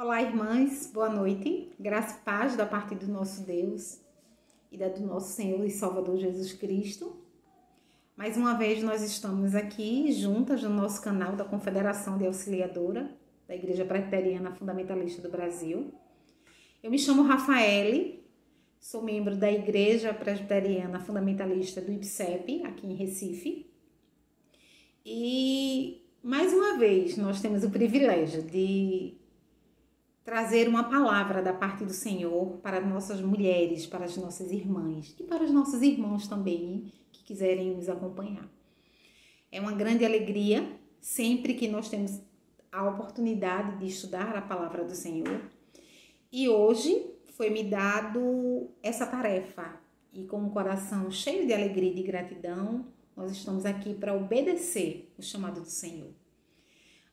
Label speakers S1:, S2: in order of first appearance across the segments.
S1: Olá, irmãs, boa noite. Graça e paz da parte do nosso Deus e da do nosso Senhor e Salvador Jesus Cristo. Mais uma vez nós estamos aqui juntas no nosso canal da Confederação de Auxiliadora da Igreja Presbiteriana Fundamentalista do Brasil. Eu me chamo Rafaele, sou membro da Igreja Presbiteriana Fundamentalista do IPSEP, aqui em Recife. E mais uma vez nós temos o privilégio de trazer uma palavra da parte do Senhor para as nossas mulheres, para as nossas irmãs e para os nossos irmãos também que quiserem nos acompanhar. É uma grande alegria sempre que nós temos a oportunidade de estudar a palavra do Senhor. E hoje foi-me dado essa tarefa e com o coração cheio de alegria e de gratidão, nós estamos aqui para obedecer o chamado do Senhor.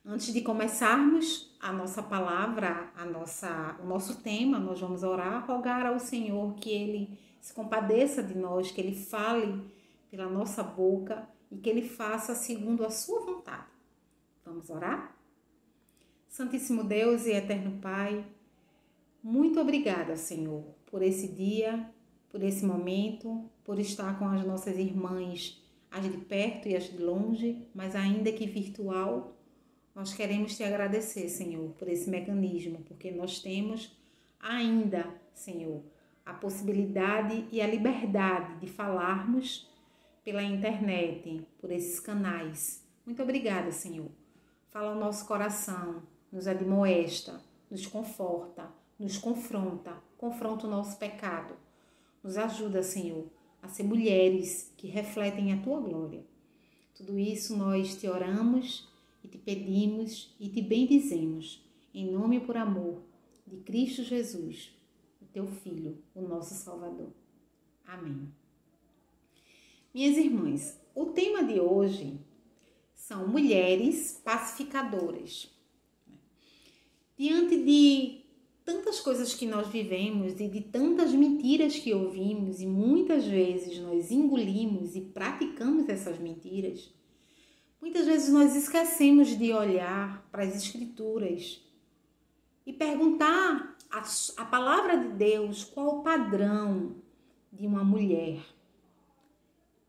S1: Antes de começarmos a nossa palavra, o nosso tema, nós vamos orar, rogar ao Senhor que Ele se compadeça de nós, que Ele fale pela nossa boca e que Ele faça segundo a sua vontade. Vamos orar? Santíssimo Deus e eterno Pai, muito obrigada, Senhor, por esse dia, por esse momento, por estar com as nossas irmãs, as de perto e as de longe, mas ainda que virtual. Nós queremos te agradecer, Senhor, por esse mecanismo, porque nós temos ainda, Senhor, a possibilidade e a liberdade de falarmos pela internet, por esses canais. Muito obrigada, Senhor. Fala ao nosso coração, nos admoesta, nos conforta, nos confronta o nosso pecado. Nos ajuda, Senhor, a ser mulheres que refletem a tua glória. Tudo isso nós te oramos e te pedimos e te bendizemos, em nome e por amor de Cristo Jesus, o teu Filho, o nosso Salvador. Amém. Minhas irmãs, o tema de hoje são mulheres pacificadoras. Diante de tantas coisas que nós vivemos e de tantas mentiras que ouvimos e muitas vezes nós engolimos e praticamos essas mentiras, muitas vezes nós esquecemos de olhar para as Escrituras e perguntar a palavra de Deus qual o padrão de uma mulher.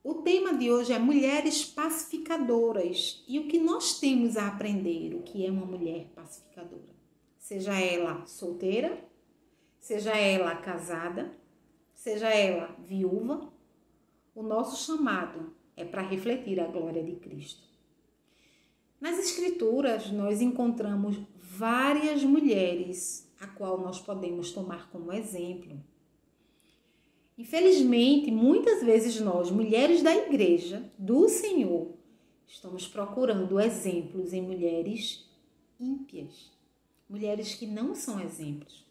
S1: O tema de hoje é mulheres pacificadoras e o que nós temos a aprender, o que é uma mulher pacificadora. Seja ela solteira, seja ela casada, seja ela viúva, o nosso chamado é para refletir a glória de Cristo. Nas Escrituras, nós encontramos várias mulheres a qual nós podemos tomar como exemplo. Infelizmente, muitas vezes nós, mulheres da igreja, do Senhor, estamos procurando exemplos em mulheres ímpias, mulheres que não são exemplos.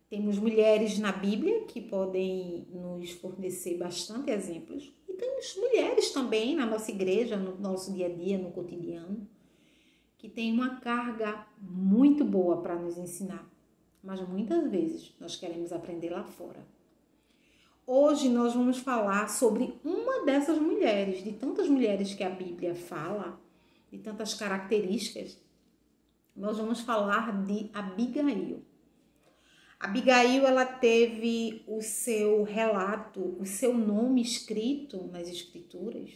S1: Temos mulheres na Bíblia que podem nos fornecer bastante exemplos. E temos mulheres também na nossa igreja, no nosso dia a dia, no cotidiano, que tem uma carga muito boa para nos ensinar. Mas muitas vezes nós queremos aprender lá fora. Hoje nós vamos falar sobre uma dessas mulheres, de tantas mulheres que a Bíblia fala, de tantas características. Nós vamos falar de Abigail. Abigail, ela teve o seu relato, o seu nome escrito nas Escrituras,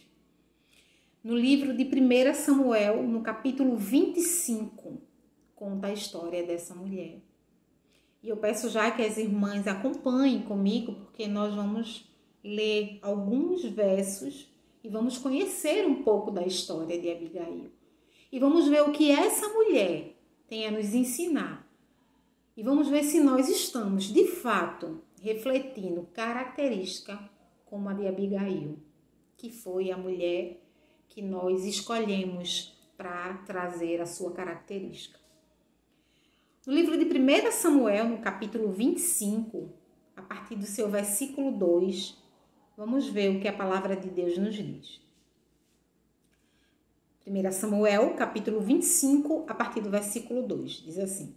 S1: no livro de 1 Samuel, no capítulo 25, conta a história dessa mulher. E eu peço já que as irmãs acompanhem comigo, porque nós vamos ler alguns versos e vamos conhecer um pouco da história de Abigail. E vamos ver o que essa mulher tem a nos ensinar. E vamos ver se nós estamos, de fato, refletindo característica como a de Abigail, que foi a mulher que nós escolhemos para trazer a sua característica. No livro de 1 Samuel, no capítulo 25, a partir do seu versículo 2, vamos ver o que a palavra de Deus nos diz. 1 Samuel, capítulo 25, a partir do versículo 2, diz assim: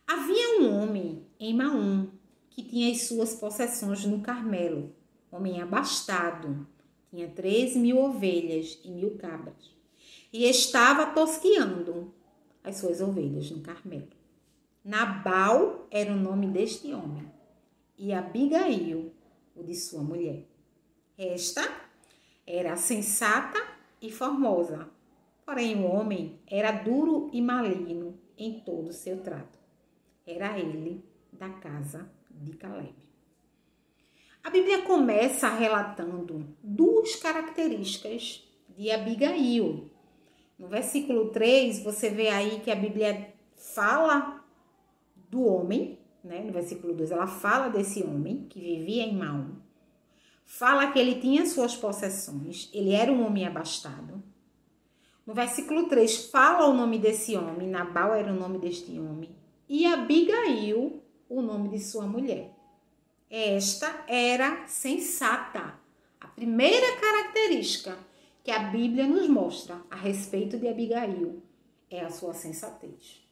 S1: Havia um homem em Maom que tinha as suas possessões no Carmelo, homem abastado, tinha 13.000 ovelhas e 1.000 cabras, e estava tosqueando as suas ovelhas no Carmelo. Nabal era o nome deste homem, e Abigail, o de sua mulher. Esta era sensata e formosa, porém o homem era duro e maligno em todo o seu trato. Era ele da casa de Caleb. A Bíblia começa relatando duas características de Abigail. No versículo 3, você vê aí que a Bíblia fala do homem, né? No versículo 2, ela fala desse homem que vivia em Maom. Fala que ele tinha suas possessões, ele era um homem abastado. No versículo 3, fala o nome desse homem, Nabal era o nome deste homem, e Abigail, o nome de sua mulher. Esta era sensata. A primeira característica que a Bíblia nos mostra a respeito de Abigail é a sua sensatez.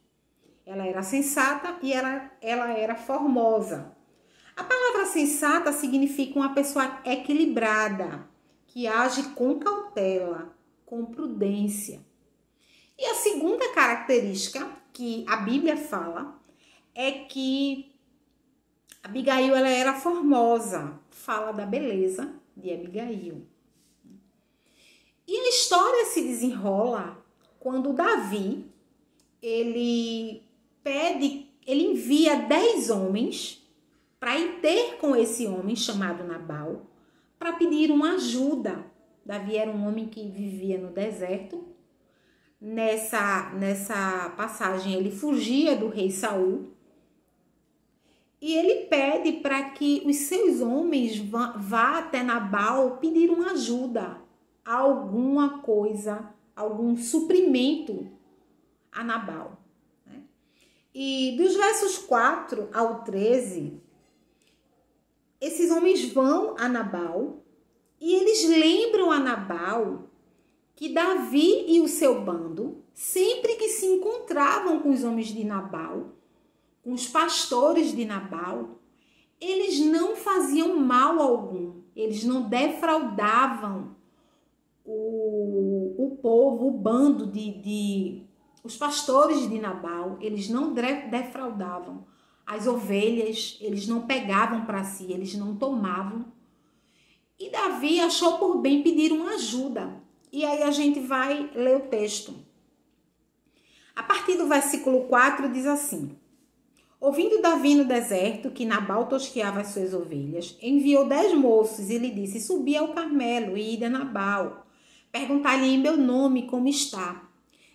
S1: Ela era sensata e ela era formosa. A palavra sensata significa uma pessoa equilibrada, que age com cautela, com prudência. E a segunda característica que a Bíblia fala é que Abigail ela era formosa, fala da beleza de Abigail. E a história se desenrola quando Davi, ele envia 10 homens para ir ter com esse homem chamado Nabal, para pedir uma ajuda. Davi era um homem que vivia no deserto. Nessa passagem ele fugia do rei Saul. E ele pede para que os seus homens vá até Nabal pedir uma ajuda, alguma coisa, algum suprimento a Nabal. Né? E dos versos 4 ao 13, esses homens vão a Nabal e eles lembram a Nabal que Davi e o seu bando, sempre que se encontravam com os homens de Nabal, com os pastores de Nabal, eles não faziam mal algum, eles não defraudavam o povo, o bando os pastores de Nabal, eles não defraudavam as ovelhas, eles não pegavam para si, eles não tomavam. E Davi achou por bem pedir uma ajuda. E aí a gente vai ler o texto. A partir do versículo 4 diz assim: ouvindo Davi no deserto que Nabal tosqueava as suas ovelhas, enviou 10 moços e lhe disse: subi ao Carmelo e ide a Nabal, perguntar-lhe em meu nome como está.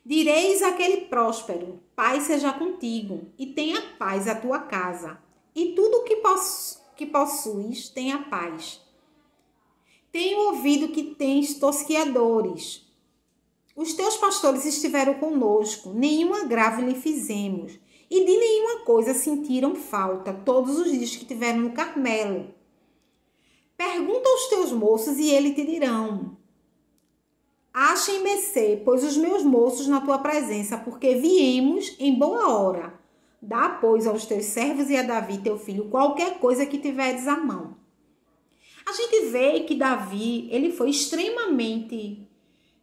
S1: Direis àquele próspero: paz seja contigo, e tenha paz a tua casa, e tudo que possuis tenha paz. Tenho ouvido que tens tosqueadores. Os teus pastores estiveram conosco, nenhum agravo lhe fizemos, e de nenhuma coisa sentiram falta todos os dias que tiveram no Carmelo. Pergunta aos teus moços e eles te dirão: achem mercê, pois os meus moços na tua presença, porque viemos em boa hora. Dá, pois, aos teus servos e a Davi, teu filho, qualquer coisa que tiveres à mão. A gente vê que Davi, ele foi extremamente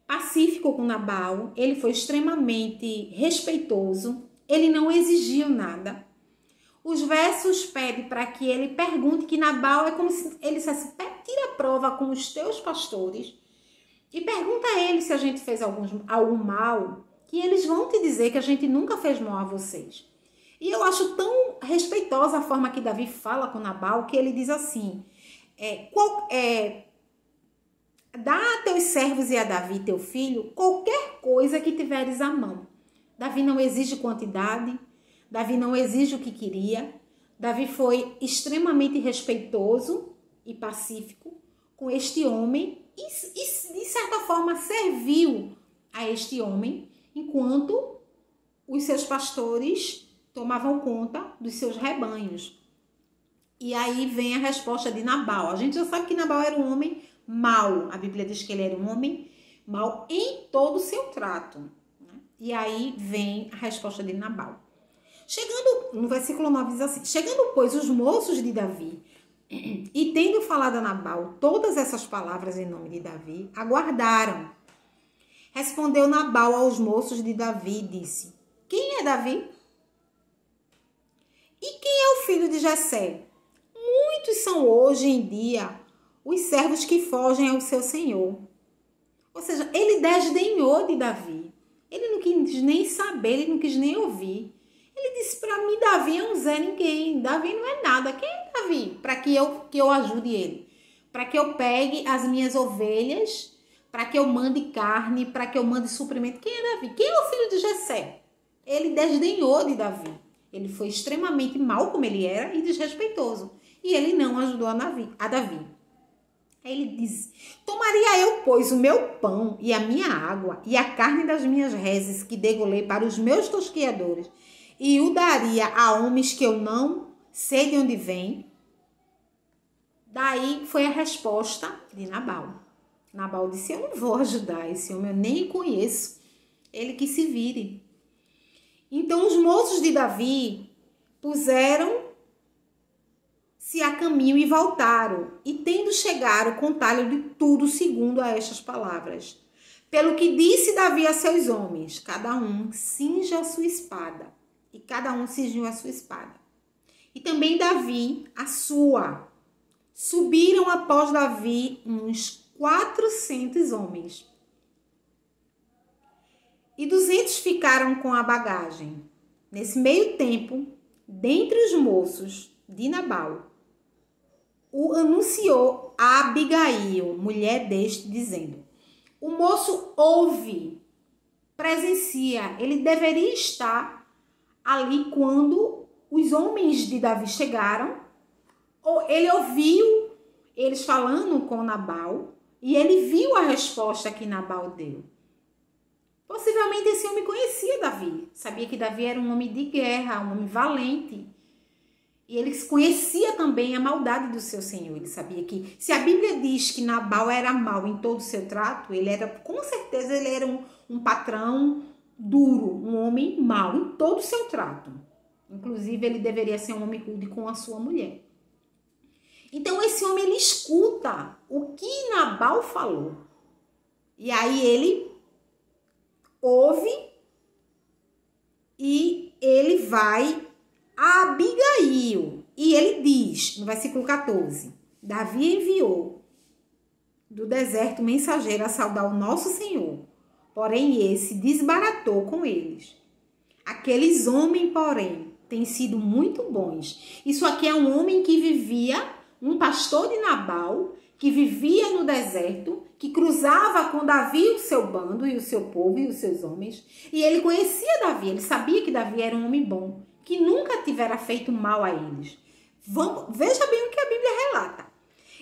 S1: pacífico com Nabal, ele foi extremamente respeitoso, ele não exigiu nada. Os versos pedem para que ele pergunte, que Nabal é como se ele dissesse: tira a prova com os teus pastores e pergunta a eles se a gente fez algum mal, que eles vão te dizer que a gente nunca fez mal a vocês. E eu acho tão respeitosa a forma que Davi fala com Nabal, que ele diz assim: dá a teus servos e a Davi, teu filho, qualquer coisa que tiveres à mão. Davi não exige quantidade, Davi não exige o que queria. Davi foi extremamente respeitoso e pacífico com este homem e de certa forma serviu a este homem enquanto os seus pastores tomavam conta dos seus rebanhos. E aí vem a resposta de Nabal. A gente já sabe que Nabal era um homem mau. A Bíblia diz que ele era um homem mau em todo o seu trato. Né? E aí vem a resposta de Nabal. Chegando, no versículo 9 diz assim: chegando, pois, os moços de Davi, e tendo falado a Nabal todas essas palavras em nome de Davi, aguardaram. Respondeu Nabal aos moços de Davi e disse: quem é Davi? E quem é o filho de Jessé? Muitos são hoje em dia os servos que fogem ao seu senhor. Ou seja, ele desdenhou de Davi. Ele não quis nem saber, ele não quis nem ouvir. Ele disse, para mim, Davi é um Zé Ninguém. Davi não é nada. Quem é Davi? Para que eu ajude ele. Para que eu pegue as minhas ovelhas, para que eu mande carne, para que eu mande suprimento. Quem é Davi? Quem é o filho de Jessé? Ele desdenhou de Davi. Ele foi extremamente mau como ele era e desrespeitoso. E ele não ajudou a Davi. Aí ele diz, tomaria eu, pois, o meu pão e a minha água e a carne das minhas reses que degolei para os meus tosquiadores e o daria a homens que eu não sei de onde vem? Daí foi a resposta de Nabal. Nabal disse, eu não vou ajudar esse homem, eu nem conheço. Ele que se vire. Então os moços de Davi puseram-se a caminho e voltaram. E tendo chegado, contaram de tudo segundo a estas palavras. Pelo que disse Davi a seus homens, cada um cinja a sua espada. E cada um cingiu a sua espada. E também Davi a sua. Subiram após Davi uns 400 homens. E 200 ficaram com a bagagem. Nesse meio tempo, dentre os moços de Nabal, o anunciou a Abigail, mulher deste, dizendo, o moço ouve, presencia, ele deveria estar ali quando os homens de Davi chegaram, ele ouviu eles falando com Nabal e ele viu a resposta que Nabal deu. Possivelmente esse homem conhecia Davi, sabia que Davi era um homem de guerra, um homem valente. E ele conhecia também a maldade do seu senhor. Ele sabia que, se a Bíblia diz que Nabal era mau em todo o seu trato, ele era, com certeza, ele era um patrão duro, um homem mau em todo o seu trato. Inclusive, ele deveria ser um homem rude com a sua mulher. Então, esse homem, ele escuta o que Nabal falou. E aí, ele ouve e ele vai a Abigail. E ele diz, no versículo 14, Davi enviou do deserto mensageiro a saudar o nosso Senhor. Porém, esse desbaratou com eles. Aqueles homens, porém, têm sido muito bons. Isso aqui é um homem que vivia, um pastor de Nabal, que vivia no deserto, que cruzava com Davi o seu bando e o seu povo e os seus homens. E ele conhecia Davi, ele sabia que Davi era um homem bom, que nunca tivera feito mal a eles. Veja bem o que a Bíblia relata.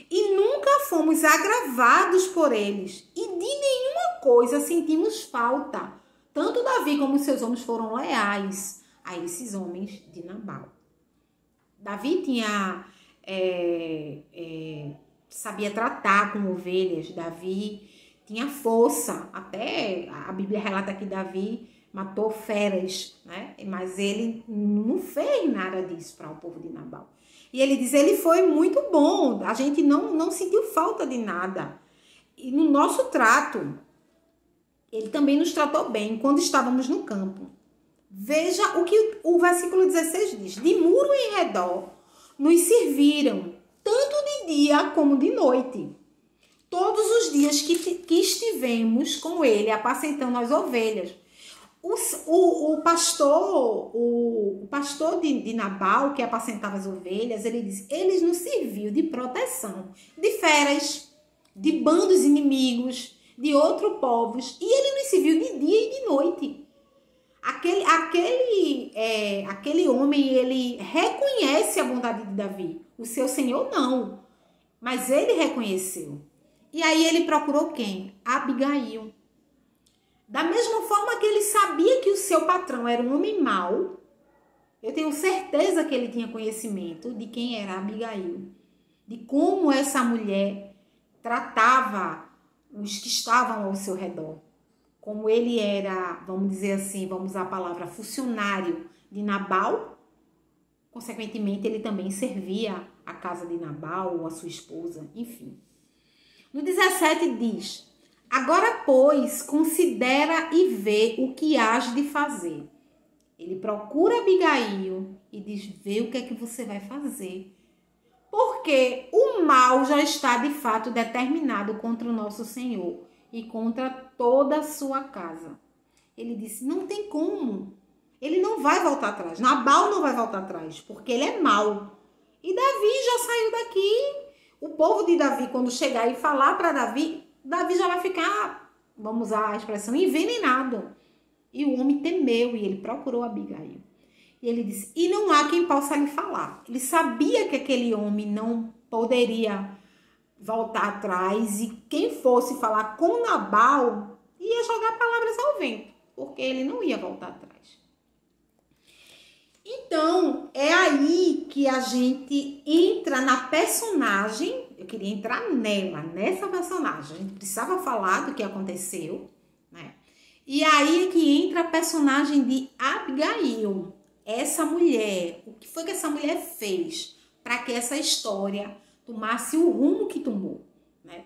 S1: E nunca fomos agravados por eles, e de nenhuma coisa sentimos falta. Tanto Davi como seus homens foram leais a esses homens de Nabal. Davi sabia tratar com ovelhas, Davi tinha força, até a Bíblia relata que Davi matou feras, né? Mas ele não fez nada disso para o povo de Nabal. E ele diz, ele foi muito bom, a gente não sentiu falta de nada. E no nosso trato, ele também nos tratou bem quando estávamos no campo. Veja o que o versículo 16 diz, de muro em redor nos serviram, tanto de dia como de noite. Todos os dias que estivemos com ele, apacentando as ovelhas. O pastor de Nabal, que apacentava as ovelhas, ele diz, eles nos serviu de proteção, de feras, de bandos inimigos, de outros povos, e ele nos serviu de dia e de noite. Aquele homem, ele reconhece a bondade de Davi. O seu senhor não, mas ele reconheceu. E aí ele procurou quem? Abigail. Da mesma forma que ele sabia que o seu patrão era um homem mau, eu tenho certeza que ele tinha conhecimento de quem era Abigail, de como essa mulher tratava os que estavam ao seu redor. Como ele era, vamos dizer assim, vamos usar a palavra funcionário de Nabal, consequentemente ele também servia a casa de Nabal ou a sua esposa, enfim. No 17 diz, agora, pois, considera e vê o que hás de fazer. Ele procura Abigail e diz: vê o que é que você vai fazer. Porque o mal já está de fato determinado contra o nosso Senhor e contra toda a sua casa. Ele disse: não tem como. Ele não vai voltar atrás. Nabal não vai voltar atrás, porque ele é mau. E Davi já saiu daqui. O povo de Davi, quando chegar e falar para Davi, Davi já vai ficar, vamos usar a expressão, envenenado. E o homem temeu e ele procurou Abigail. E ele disse: e não há quem possa lhe falar. Ele sabia que aquele homem não poderia voltar atrás e quem fosse falar com Nabal ia jogar palavras ao vento, porque ele não ia voltar atrás. Então, é aí que a gente entra na personagem. Eu queria entrar nessa personagem. A gente precisava falar do que aconteceu, né? E aí é que entra a personagem de Abigail. Essa mulher, o que foi que essa mulher fez para que essa história tomasse o rumo que tomou, né?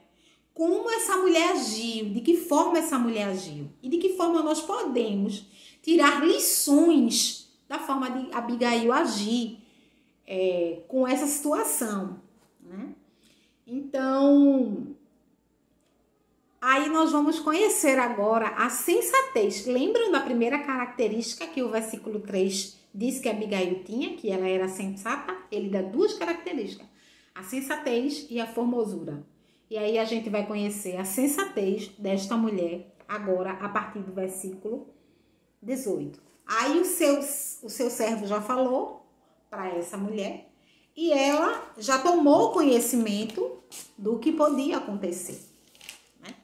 S1: Como essa mulher agiu, de que forma essa mulher agiu e de que forma nós podemos tirar lições da forma de Abigail agir com essa situação, né? Então, aí nós vamos conhecer agora a sensatez. Lembram da primeira característica que o versículo 3 diz que Abigail tinha, que ela era sensata? Ele dá duas características, a sensatez e a formosura. E aí a gente vai conhecer a sensatez desta mulher agora a partir do versículo 18. Aí o seu servo já falou para essa mulher e ela já tomou conhecimento do que podia acontecer, né?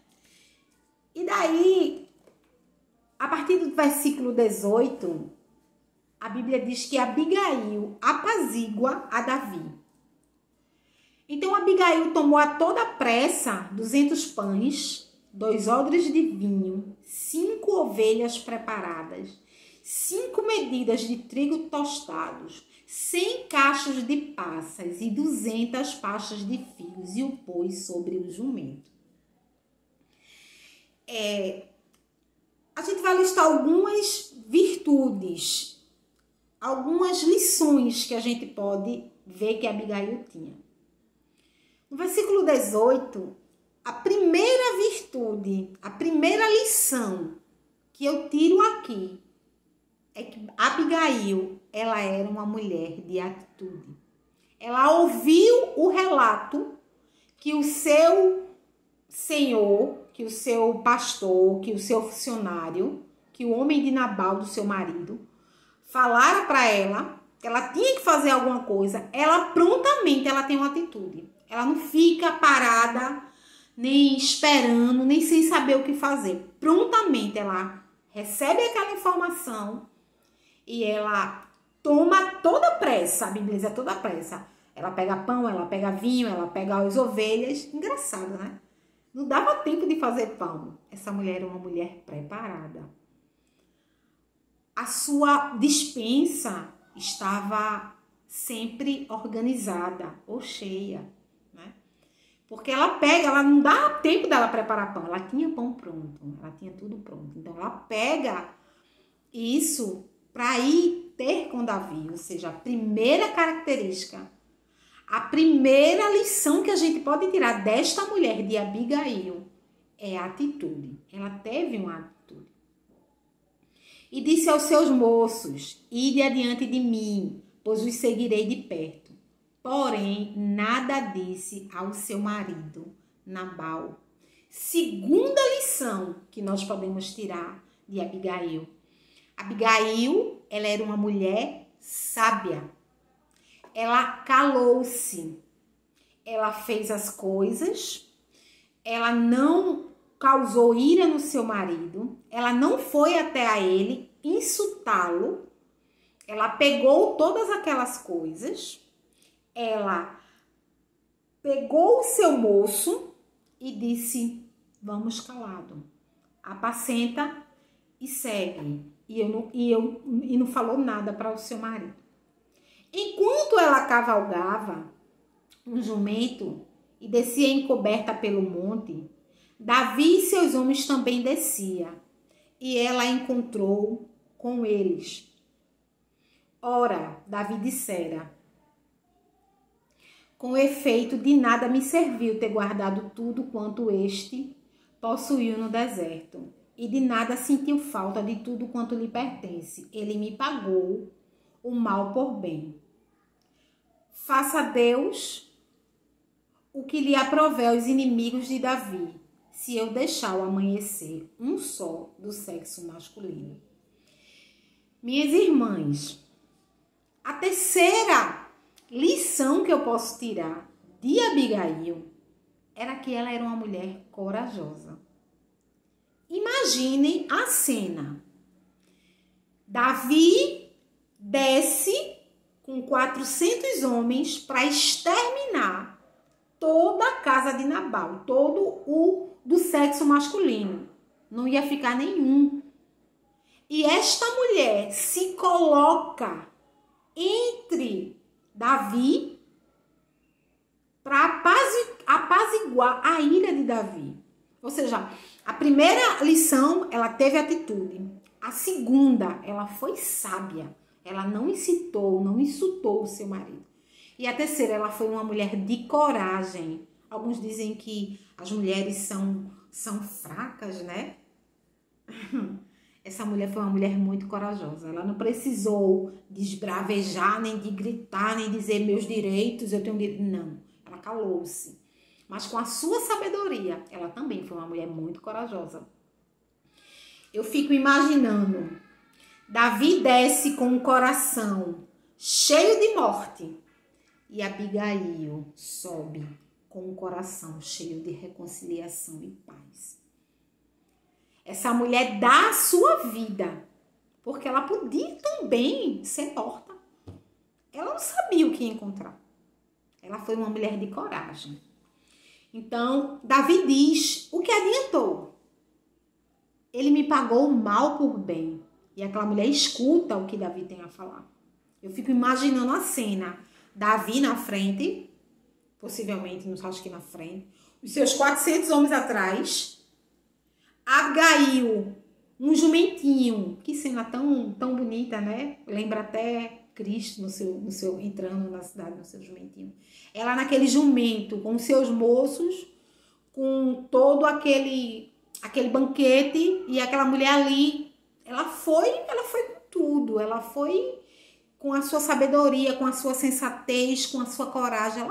S1: E daí, a partir do versículo 18, a Bíblia diz que Abigail apazigua a Davi. Então Abigail tomou a toda pressa 200 pães, 2 odres de vinho, 5 ovelhas preparadas, 5 medidas de trigo tostados, 100 cachos de passas e 200 pastas de figos, e o pôs sobre o jumento. A gente vai listar algumas virtudes, algumas lições que a gente pode ver que Abigail tinha. No versículo 18, a primeira virtude, a primeira lição que eu tiro aqui é que Abigail, ela era uma mulher de atitude. Ela ouviu o relato que o seu senhor, que o seu pastor, que o seu funcionário, que o homem de Nabal, do seu marido, falaram para ela que ela tinha que fazer alguma coisa. Ela prontamente, ela tem uma atitude. Ela não fica parada, nem esperando, nem sem saber o que fazer. Prontamente ela recebe aquela informação e ela toma toda a pressa. A Bíblia diz toda a pressa. Ela pega pão, ela pega vinho, ela pega as ovelhas. Engraçado, né? Não dava tempo de fazer pão. Essa mulher era uma mulher preparada. A sua despensa estava sempre organizada ou cheia, né? Porque ela pega, ela não dá tempo dela preparar pão. Ela tinha pão pronto, ela tinha tudo pronto. Então ela pega isso para ir ter com Davi. Ou seja, a primeira característica, a primeira lição que a gente pode tirar desta mulher de Abigail é a atitude. Ela teve uma atitude. E disse aos seus moços: ide adiante de mim, pois os seguirei de perto. Porém, nada disse ao seu marido, Nabal. Segunda lição que nós podemos tirar de Abigail. Abigail, ela era uma mulher sábia. Ela calou-se. Ela fez as coisas. Ela não causou ira no seu marido. Ela não foi até a ele insultá-lo. Ela pegou todas aquelas coisas. Ela pegou o seu moço e disse: vamos calado, apacenta e segue. E não falou nada para o seu marido. Enquanto ela cavalgava um jumento e descia encoberta pelo monte, Davi e seus homens também descia, e ela encontrou com eles. Ora, Davi dissera: com efeito, de nada me serviu ter guardado tudo quanto este possuiu no deserto, e de nada sentiu falta de tudo quanto lhe pertence. Ele me pagou o mal por bem. Faça Deus o que lhe aprouver aos inimigos de Davi, se eu deixar o amanhecer um só do sexo masculino. Minhas irmãs, a terceira lição que eu posso tirar de Abigail era que ela era uma mulher corajosa. Imaginem a cena. Davi desce com 400 homens para exterminar toda a casa de Nabal, todo o do sexo masculino. Não ia ficar nenhum. E esta mulher se coloca entre Davi para apaziguar a ira de Davi. Ou seja, a primeira lição, ela teve atitude. A segunda, ela foi sábia. Ela não incitou, não insultou o seu marido. E a terceira, ela foi uma mulher de coragem. Alguns dizem que as mulheres são fracas, né? Essa mulher foi uma mulher muito corajosa. Ela não precisou de esbravejar, nem de gritar, nem dizer meus direitos, eu tenho direito. Não, ela calou-se. Mas com a sua sabedoria, ela também foi uma mulher muito corajosa. Eu fico imaginando, Davi desce com um coração cheio de morte e Abigail sobe com um coração cheio de reconciliação e paz. Essa mulher dá a sua vida, porque ela podia também ser morta. Ela não sabia o que ia encontrar. Ela foi uma mulher de coragem. Então, Davi diz, o que adiantou? Ele me pagou o mal por bem. E aquela mulher escuta o que Davi tem a falar. Eu fico imaginando a cena. Davi na frente, possivelmente, não sei, acho que na frente. Os seus 400 homens atrás. Abigail, um jumentinho. Que cena tão bonita, né? Lembra até Cristo no seu entrando na cidade no seu jumentinho. Ela naquele jumento, com seus moços, com todo aquele banquete, e aquela mulher ali, ela foi com tudo, ela foi com a sua sabedoria, com a sua sensatez, com a sua coragem,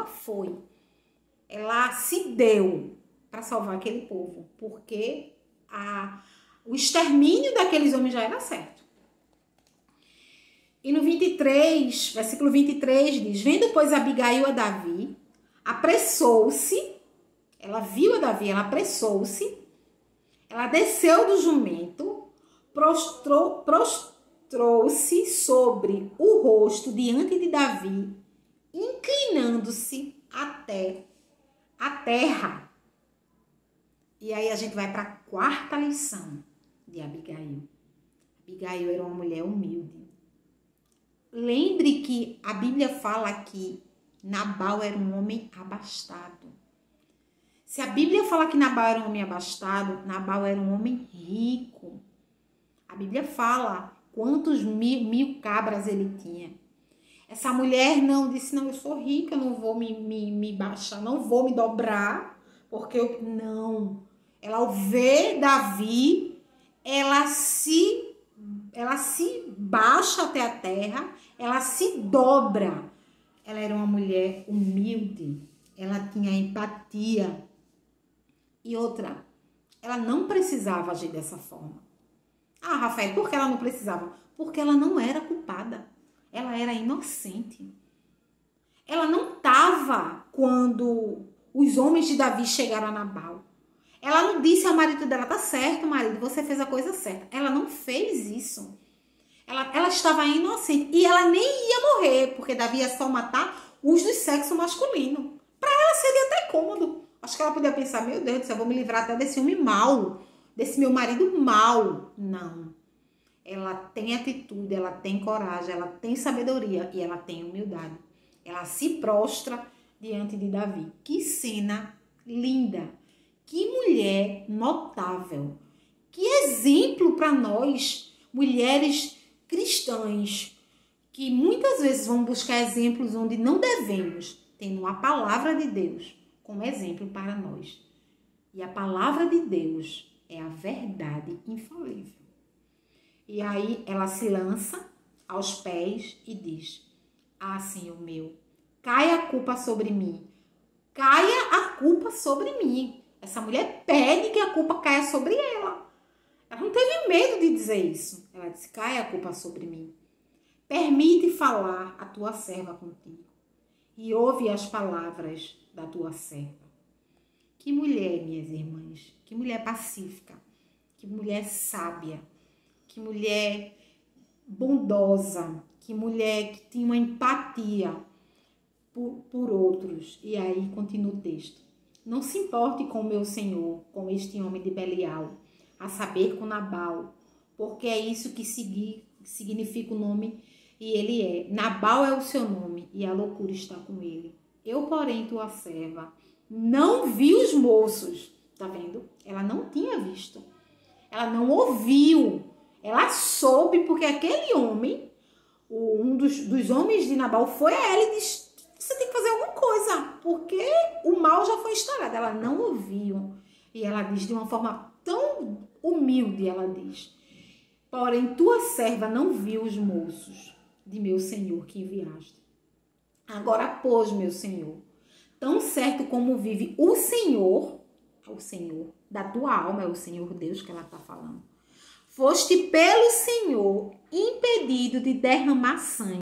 S1: ela se deu para salvar aquele povo, porque o extermínio daqueles homens já era certo. E no 23, versículo 23 diz, vendo pois Abigail a Davi, apressou-se, ela viu a Davi, ela apressou-se, ela desceu do jumento, prostrou-se sobre o rosto diante de Davi, inclinando-se até a terra. E aí a gente vai para a quarta lição de Abigail. Abigail era uma mulher humilde. Lembre que a Bíblia fala que Nabal era um homem abastado. Se a Bíblia fala que Nabal era um homem abastado, Nabal era um homem rico. A Bíblia fala quantos mil cabras ele tinha. Essa mulher não disse, não, eu sou rica, não vou me baixar, não vou me dobrar, porque eu... Não. Ela, ao ver Davi, ela se baixa até a terra, ela se dobra. Ela era uma mulher humilde, ela tinha empatia. E outra, ela não precisava agir dessa forma. Ah, Rafael, por que ela não precisava? Porque ela não era culpada. Ela era inocente. Ela não estava quando os homens de Davi chegaram a Nabal. Ela não disse ao marido dela, tá certo, marido, você fez a coisa certa. Ela não fez isso. Ela estava inocente. E ela nem ia morrer, porque Davi ia só matar os do sexo masculino. Para ela seria até cômodo. Acho que ela podia pensar, meu Deus do céu, eu vou me livrar até desse homem mau, desse meu marido mau. Não. Ela tem atitude, ela tem coragem, ela tem sabedoria e ela tem humildade. Ela se prostra diante de Davi. Que cena linda. Que mulher notável. Que exemplo para nós, mulheres cristãs, que muitas vezes vão buscar exemplos onde não devemos, tendo a palavra de Deus como exemplo para nós. E a palavra de Deus é a verdade infalível. E aí ela se lança aos pés e diz: ah, Senhor meu, caia a culpa sobre mim. Caia a culpa sobre mim. Essa mulher pede que a culpa caia sobre ela. Ela não teve medo de dizer isso. Ela disse: caia a culpa sobre mim. Permite falar a tua serva contigo. E ouve as palavras da tua serva. Que mulher, minhas irmãs. Que mulher pacífica. Que mulher sábia. Que mulher bondosa. Que mulher que tinha uma empatia por outros. E aí continua o texto. Não se importe com o meu senhor, com este homem de Belial, a saber, com Nabal, porque é isso que significa o nome, e ele é. Nabal é o seu nome, e a loucura está com ele. Eu, porém, tua serva, não vi os moços. Tá vendo? Ela não tinha visto. Ela não ouviu. Ela soube, porque aquele homem, um dos homens de Nabal, foi a ela e disse: você tem que fazer alguma coisa, porque o mal já foi instaurado. Ela não ouviu. E ela diz de uma forma tão humilde, ela diz: porém, tua serva não viu os moços de meu senhor que enviaste. Agora, pois, meu senhor, tão certo como vive o Senhor da tua alma, é o Senhor Deus que ela está falando, foste pelo Senhor impedido de derramar sangue.